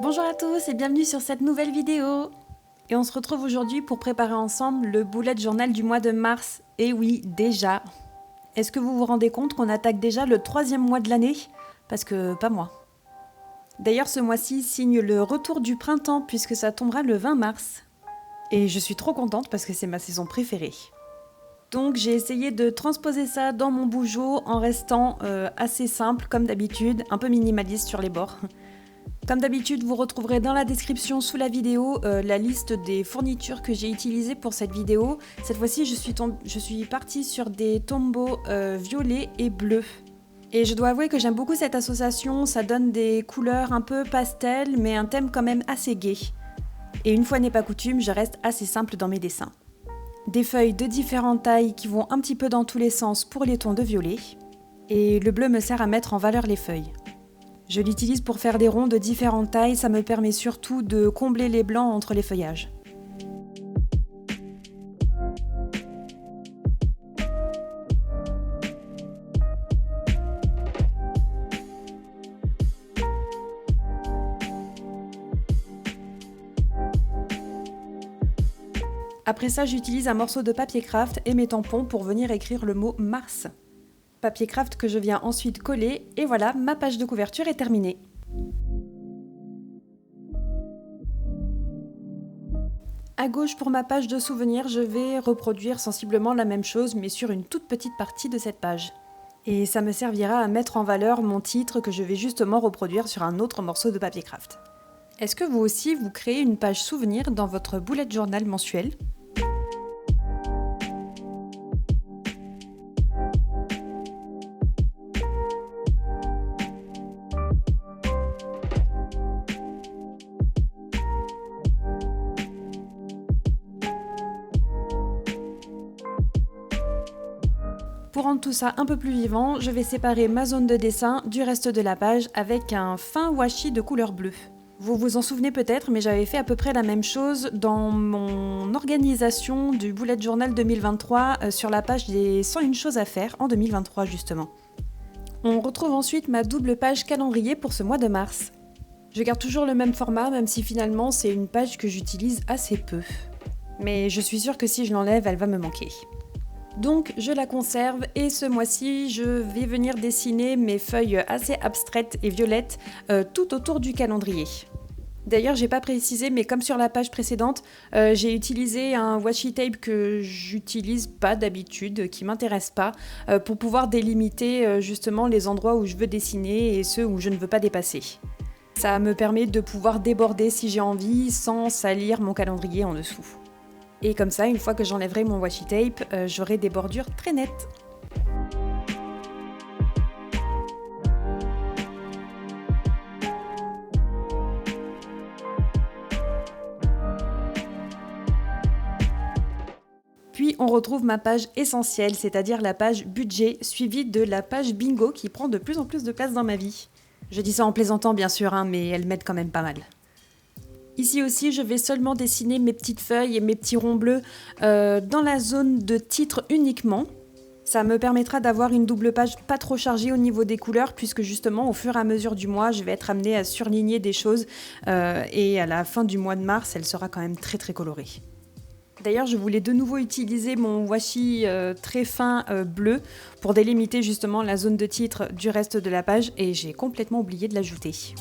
Bonjour à tous et bienvenue sur cette nouvelle vidéo. Et on se retrouve aujourd'hui pour préparer ensemble le bullet journal du mois de mars. Et oui, déjà. Est-ce que vous vous rendez compte qu'on attaque déjà le 3e mois de l'année? Parce que pas moi. D'ailleurs, ce mois-ci signe le retour du printemps puisque ça tombera le 20 mars. Et je suis trop contente parce que c'est ma saison préférée. Donc j'ai essayé de transposer ça dans mon bougeot en restant assez simple comme d'habitude, un peu minimaliste sur les bords. Comme d'habitude, vous retrouverez dans la description sous la vidéo la liste des fournitures que j'ai utilisées pour cette vidéo. Cette fois-ci, je suis partie sur des tombeaux violets et bleus. Et je dois avouer que j'aime beaucoup cette association, ça donne des couleurs un peu pastel, mais un thème quand même assez gai. Et une fois n'est pas coutume, je reste assez simple dans mes dessins. Des feuilles de différentes tailles qui vont un petit peu dans tous les sens pour les tons de violet. Et le bleu me sert à mettre en valeur les feuilles. Je l'utilise pour faire des ronds de différentes tailles, ça me permet surtout de combler les blancs entre les feuillages. Après ça, j'utilise un morceau de papier craft et mes tampons pour venir écrire le mot Mars. Papier craft que je viens ensuite coller et voilà, ma page de couverture est terminée. À gauche pour ma page de souvenirs, je vais reproduire sensiblement la même chose mais sur une toute petite partie de cette page. Et ça me servira à mettre en valeur mon titre que je vais justement reproduire sur un autre morceau de papier craft. Est-ce que vous aussi vous créez une page souvenir dans votre bullet journal mensuel ? Pour rendre tout ça un peu plus vivant, je vais séparer ma zone de dessin du reste de la page avec un fin washi de couleur bleue. Vous vous en souvenez peut-être, mais j'avais fait à peu près la même chose dans mon organisation du bullet journal 2023 sur la page des 101 choses à faire en 2023 justement. On retrouve ensuite ma double page calendrier pour ce mois de mars. Je garde toujours le même format, même si finalement c'est une page que j'utilise assez peu. Mais je suis sûre que si je l'enlève, elle va me manquer. Donc je la conserve et ce mois-ci je vais venir dessiner mes feuilles assez abstraites et violettes tout autour du calendrier. D'ailleurs j'ai pas précisé mais comme sur la page précédente j'ai utilisé un washi tape que j'utilise pas d'habitude, qui m'intéresse pas, pour pouvoir délimiter justement les endroits où je veux dessiner et ceux où je ne veux pas dépasser. Ça me permet de pouvoir déborder si j'ai envie sans salir mon calendrier en dessous. Et comme ça, une fois que j'enlèverai mon washi tape, j'aurai des bordures très nettes. Puis on retrouve ma page essentielle, c'est-à-dire la page budget, suivie de la page bingo qui prend de plus en plus de place dans ma vie. Je dis ça en plaisantant bien sûr, mais elle m'aide quand même pas mal. Ici aussi, je vais seulement dessiner mes petites feuilles et mes petits ronds bleus dans la zone de titre uniquement. Ça me permettra d'avoir une double page pas trop chargée au niveau des couleurs, puisque justement, au fur et à mesure du mois, je vais être amenée à surligner des choses. Et à la fin du mois de mars, elle sera quand même très très colorée. D'ailleurs, je voulais de nouveau utiliser mon washi très fin bleu pour délimiter justement la zone de titre du reste de la page, et j'ai complètement oublié de l'ajouter.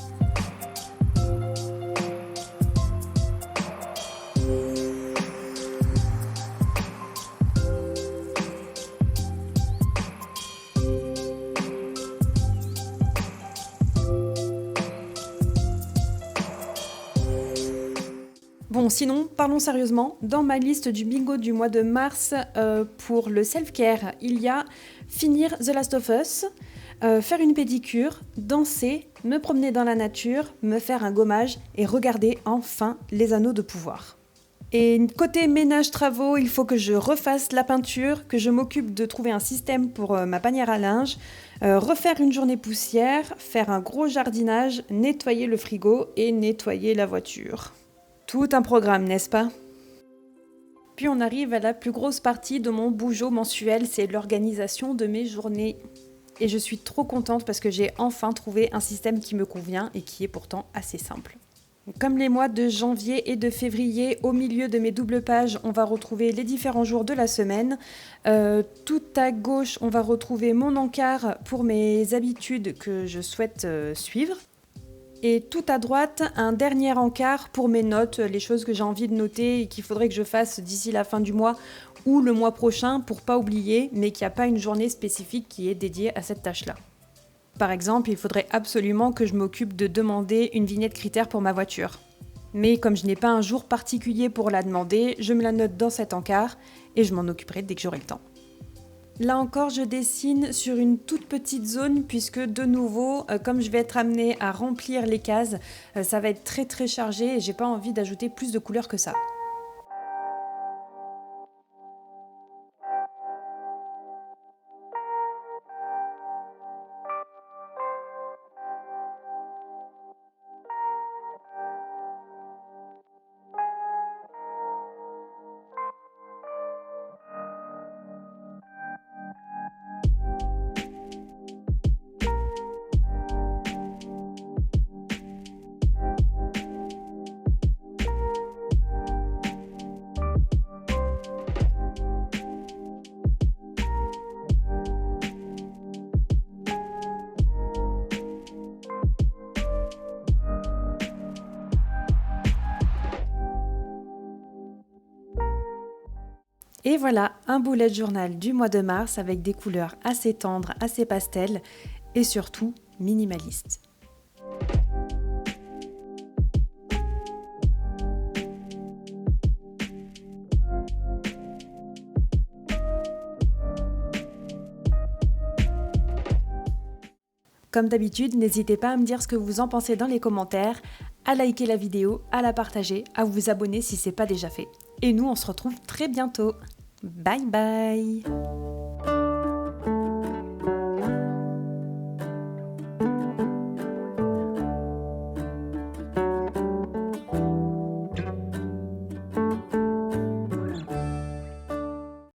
Bon, sinon, parlons sérieusement. Dans ma liste du bingo du mois de mars, pour le self-care, il y a finir The Last of Us, faire une pédicure, danser, me promener dans la nature, me faire un gommage et regarder enfin Les Anneaux de pouvoir. Et côté ménage-travaux, il faut que je refasse la peinture, que je m'occupe de trouver un système pour ma panière à linge, refaire une journée poussière, faire un gros jardinage, nettoyer le frigo et nettoyer la voiture. Tout un programme, n'est-ce pas ? Puis on arrive à la plus grosse partie de mon bougeot mensuel, c'est l'organisation de mes journées. Et je suis trop contente parce que j'ai enfin trouvé un système qui me convient et qui est pourtant assez simple. Comme les mois de janvier et de février, au milieu de mes doubles pages, on va retrouver les différents jours de la semaine. Tout à gauche, on va retrouver mon encart pour mes habitudes que je souhaite suivre. Et tout à droite, un dernier encart pour mes notes, les choses que j'ai envie de noter et qu'il faudrait que je fasse d'ici la fin du mois ou le mois prochain pour pas oublier, mais qu'il n'y a pas une journée spécifique qui est dédiée à cette tâche-là. Par exemple, il faudrait absolument que je m'occupe de demander une vignette critère pour ma voiture. Mais comme je n'ai pas un jour particulier pour la demander, je me la note dans cet encart et je m'en occuperai dès que j'aurai le temps. Là encore, je dessine sur une toute petite zone puisque de nouveau, comme je vais être amenée à remplir les cases, ça va être très chargé et j'ai pas envie d'ajouter plus de couleurs que ça. Et voilà, un bullet journal du mois de mars avec des couleurs assez tendres, assez pastel et surtout minimalistes. Comme d'habitude, n'hésitez pas à me dire ce que vous en pensez dans les commentaires, à liker la vidéo, à la partager, à vous abonner si ce n'est pas déjà fait. Et nous, on se retrouve très bientôt. Bye bye!